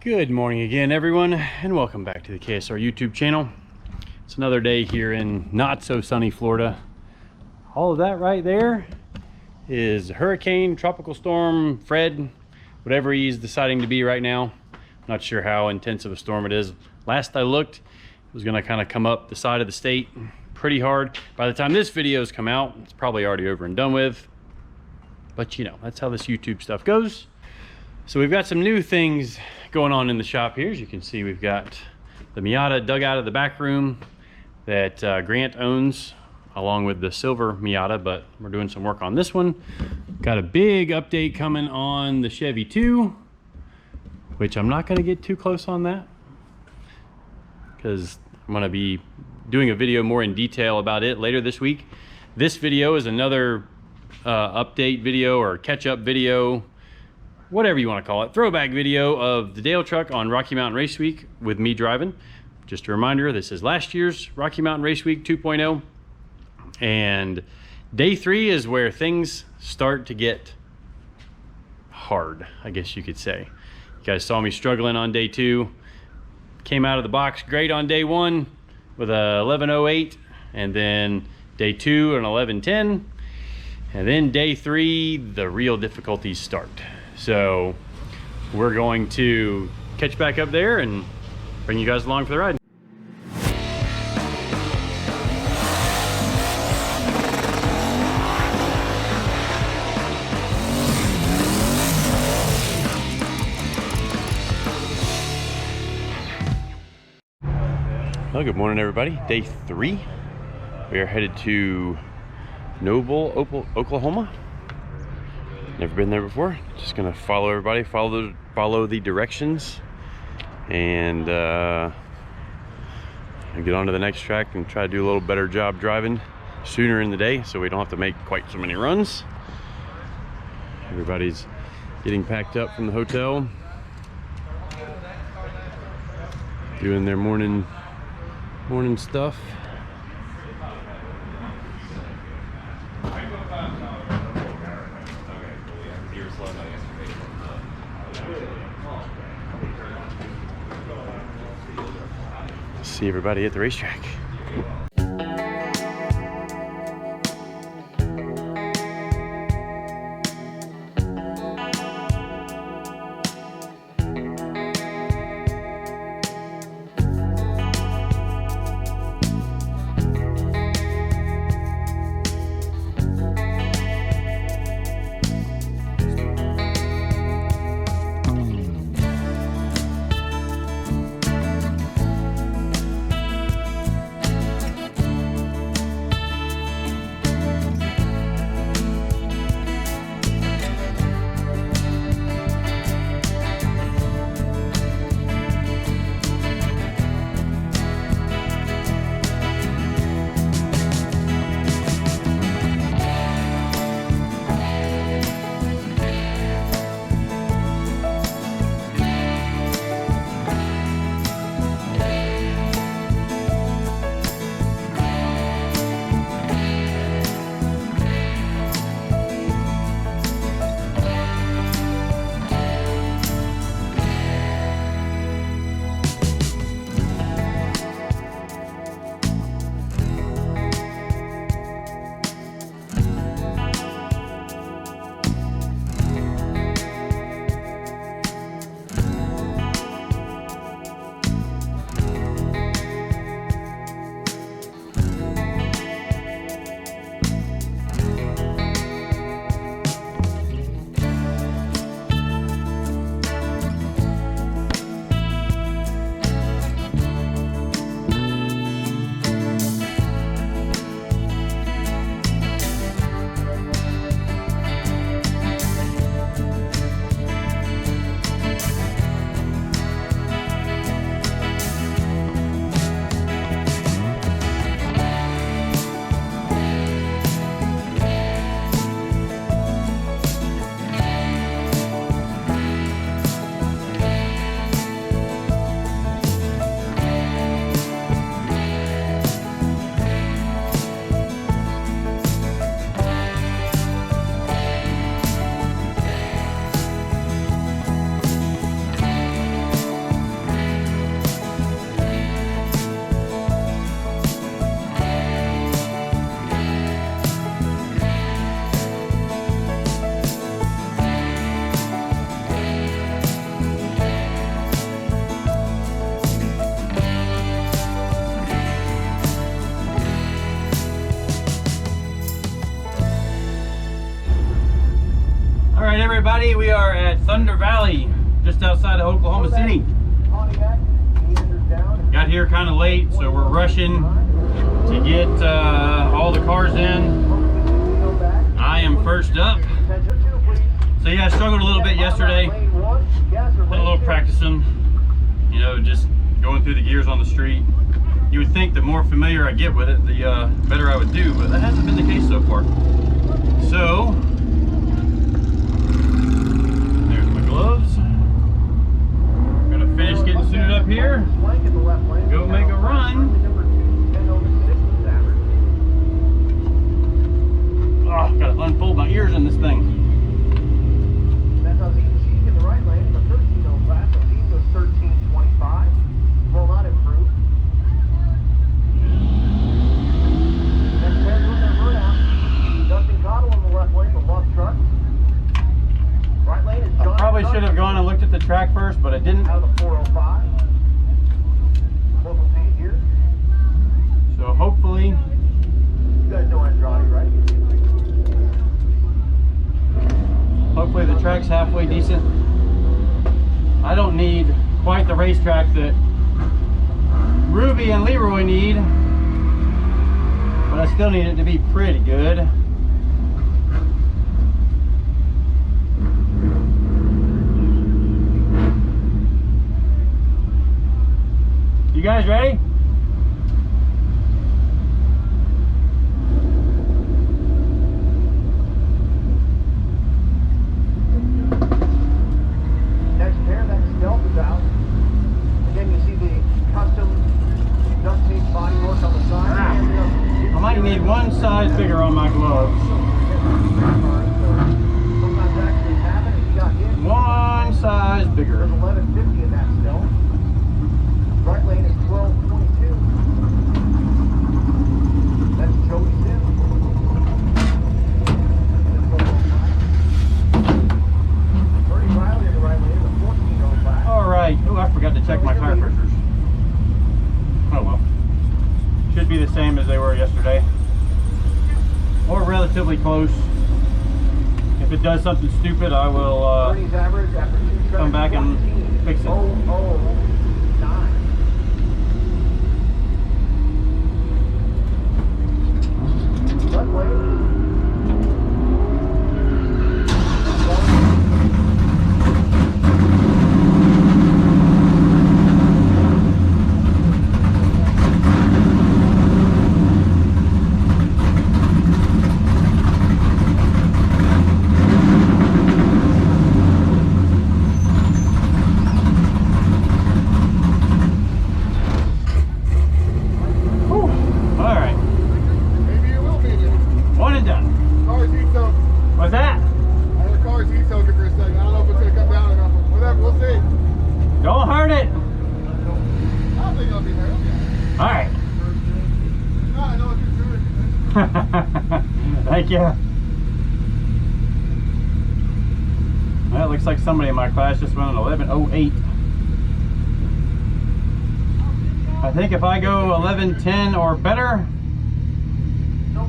Good morning again, everyone, and welcome back to the KSR YouTube channel. It's another day here in not so sunny Florida. All of that right there is hurricane, tropical storm, Fred, whatever he's deciding to be right now. Not sure how intense of a storm it is. Last I looked, it was going to kind of come up the side of the state pretty hard. By the time this video's come out, it's probably already over and done with. But you know, that's how this YouTube stuff goes. So we've got some new things going on in the shop here. As you can see, we've got the Miata dug out of the back room that Grant owns, along with the silver Miata, but we're doing some work on this one. Got a big update coming on the Chevy 2, which I'm not gonna get too close on that because I'm gonna be doing a video more in detail about it later this week. This video is another update video or catch-up video, whatever you want to call it, throwback video of the Dale truck on Rocky Mountain Race Week with me driving. Just a reminder, this is last year's Rocky Mountain Race Week 2.0, and day 3 is where things start to get hard, I guess you could say. You guys saw me struggling on day 2, came out of the box great on day 1 with a 11.08, and then day 2 an 11.10, and then day 3 the real difficulties start. So we're going to catch back up there and bring you guys along for the ride. Well, good morning, everybody. Day 3. We are headed to Noble, Oklahoma. Never been there before. Just gonna follow everybody, follow the directions, and get on to the next track and try to do a little better job driving sooner in the day so we don't have to make quite so many runs. Everybody's getting packed up from the hotel, doing their morning stuff. See everybody at the racetrack. we are at Thunder Valley, just outside of Oklahoma City. Got here kind of late, so we're rushing to get all the cars in. I am first up. So yeah, I struggled a little bit yesterday. Had a little practicing, you know, just going through the gears on the street. You would think the more familiar I get with it, the better I would do, but that hasn't been the case so far. So, there's my gloves. Gonna finish getting suited up here. Go make a run. Oh, gotta unfold my ears in this thing. That's on the in the right lane, the 13-0 class. So these was 13.25. Will not improve. Next pair doing their bird out. Dustin Cottle in the left lane, the love truck. Right lane is John. I probably should have gone and looked at the track first, but I didn't. Out of the 405. Local paint here. So hopefully. You guys know Andrade, right? Hopefully the track's halfway decent. I don't need quite the racetrack that Ruby and Leroy need, but I still need it to be pretty good. You guys ready? Next pair, that stealth is out. Again, you see the custom duct tape bodywork on the side. I might need one size bigger on my gloves. Sometimes actually happen if you got hit. One size bigger. There's 1150 in that stealth. Right lane is 1222. That's Joey Sim. Bernie Riley in the right lane, the 14-0 All right. Oh, I forgot to check my tire pressures. Oh well. Should be the same as they were yesterday, or relatively close. If it does something stupid, I will come back and fix it. 009. Left lane. Thank you. Well, it looks like somebody in my class just went an 11:08. I think if I go 11:10 or better,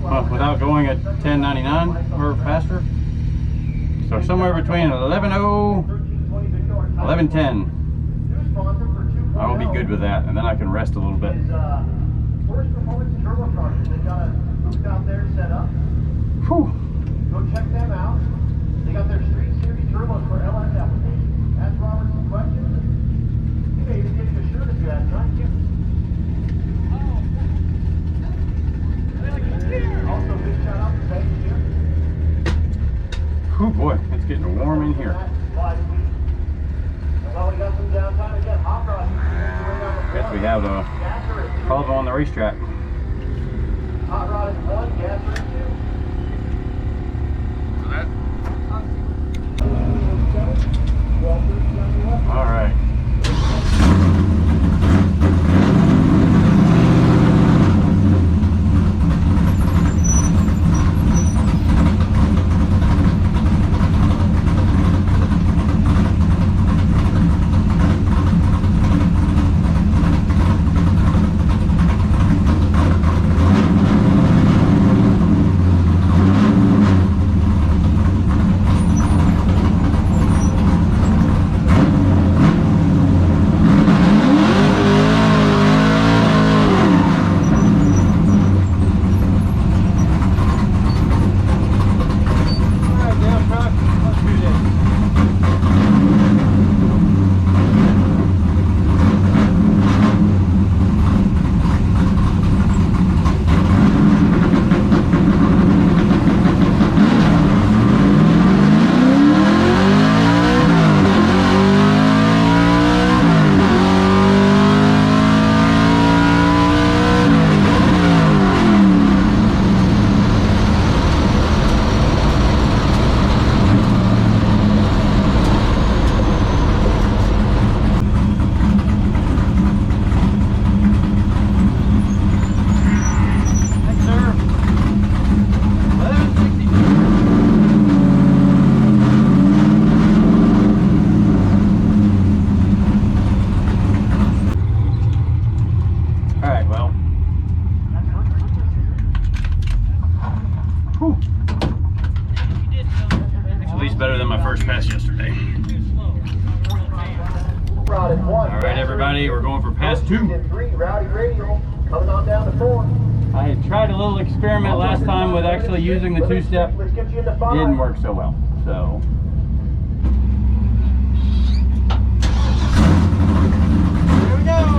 well, without going at 10:99 or faster, so somewhere between 11:0, 11:10, I will be good with that, and then I can rest a little bit. First performance turbochargers. They've got a booth out there set up. Whew. Go check them out. They got their Street Series turbos for LS applications. Ask Robert some questions. He may even give you a shirt if you ask, not you. Also, big shout out to Vegas here. Oh boy, it's getting warm in here. Well, we got some downtime again. Hot rod. Guess we have a Volvo on the racetrack. Hot rod is 1, gas is 2. All right. is 1. All right, everybody, we're going for pass 2. In 3, Rowdy Radial, coming on down to 4. I had tried a little experiment last time with actually using the 2-step. Let's get you into 5. Didn't work so well, so. Here we go.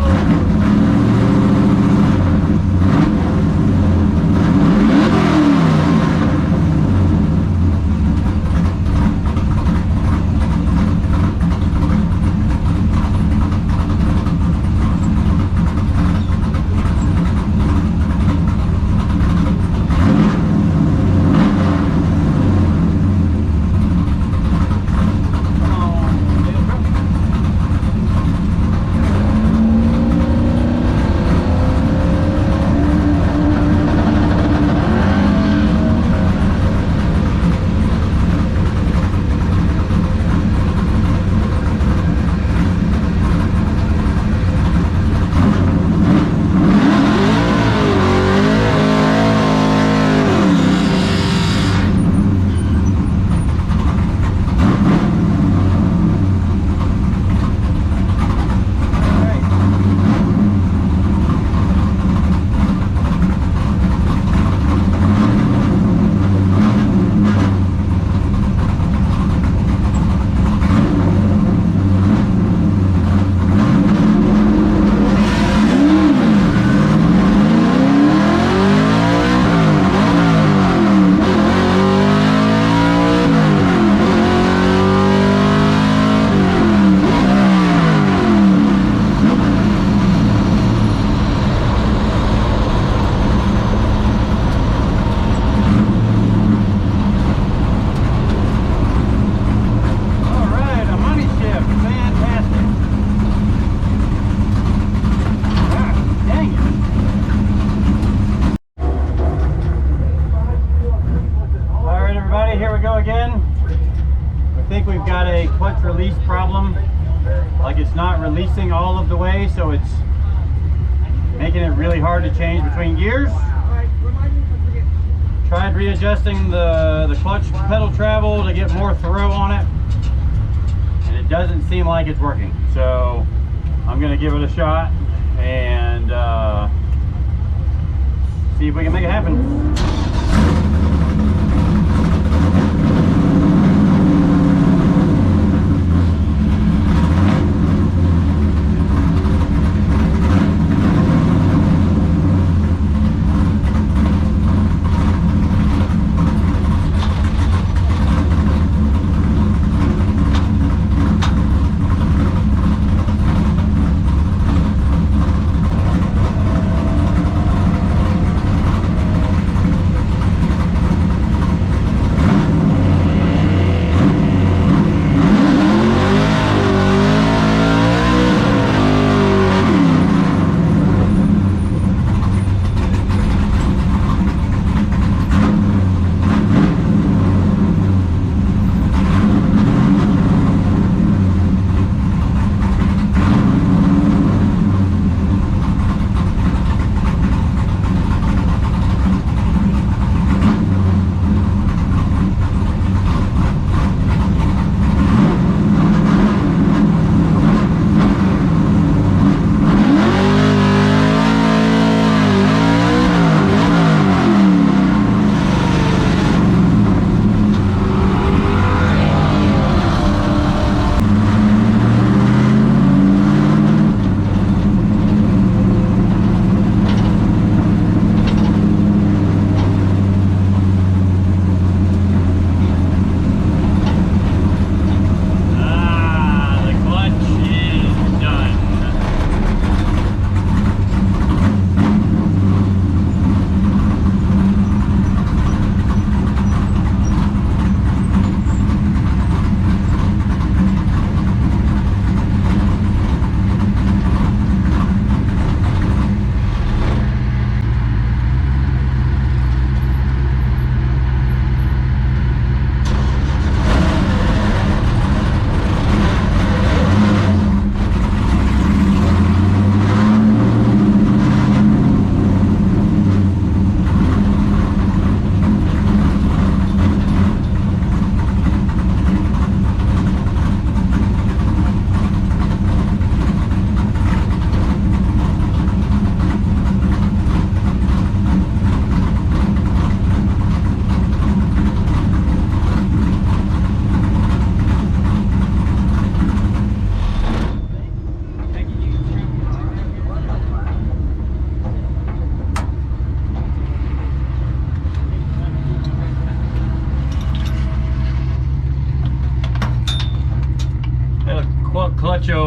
Release problem, like it's not releasing all of the way, so it's making it really hard to change between gears. Tried readjusting the clutch pedal travel to get more throw on it, and it doesn't seem like it's working, so I'm gonna give it a shot and see if we can make it happen.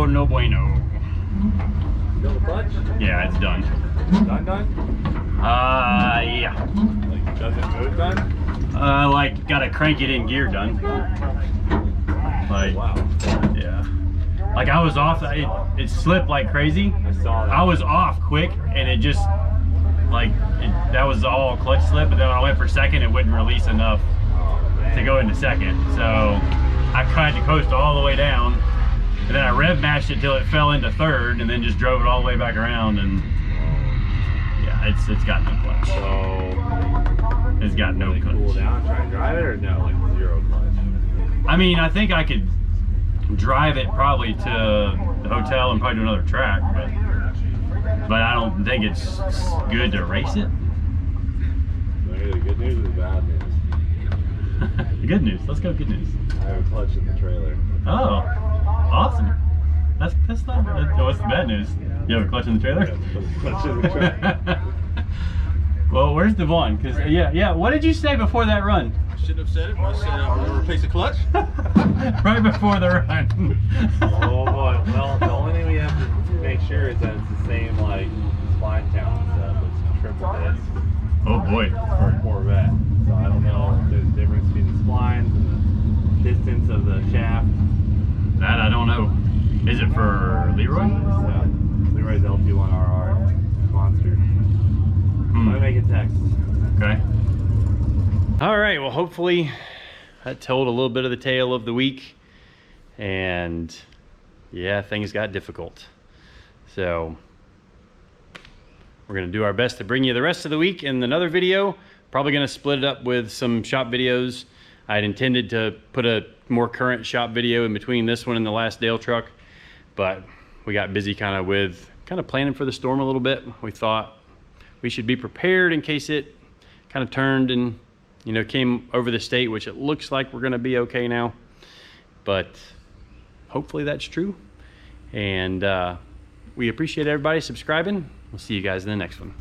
no bueno. Feel the clutch? Yeah, it's done. Done? Yeah. Like, doesn't move done? Like, gotta crank it in gear done. Like, Wow. yeah. Like, I was off, it slipped like crazy. I saw that. I was off quick, and it just, like, that was all clutch slip, but then when I went for second, it wouldn't release enough to go into second. So I tried to coast all the way down, and then I rev matched it till it fell into third, and then just drove it all the way back around, and yeah, it's got no clutch. So, It's got no like, clutch. cool down, try and drive it, or no, like 0 clutch? I mean, I think I could drive it probably to the hotel and probably do another track, but I don't think it's good to race it. Do I hear the good news or the bad news? The good news. Let's go good news. I have a clutch in the trailer. Oh, awesome. That's not. What's the bad news? You have a clutch in the trailer? Yeah, put a clutch in the trailer. Well, where's Devon? Because yeah. What did you say before that run? Shouldn't have said it. I said I'm going to replace the clutch. Right before the run. Oh boy. Well, the only thing we have to make sure is that it's the same like spline count and stuff. It's triple disc Oh boy. for a Corvette. So I don't know if there's a difference between the splines and the distance of the shaft. That I don't know. Is it for Leroy? So, Leroy's LP1RR monster. Hmm. I make it text. Okay. All right. Well, hopefully that told a little bit of the tale of the week. And yeah, things got difficult. So we're going to do our best to bring you the rest of the week in another video. Probably going to split it up with some shop videos. I had intended to put a more current shop video in between this one and the last Dale truck, but we got busy kind of planning for the storm a little bit. We thought we should be prepared in case it kind of turned and, you know, came over the state, which it looks like we're going to be okay now, but hopefully that's true. And we appreciate everybody subscribing. We'll see you guys in the next one.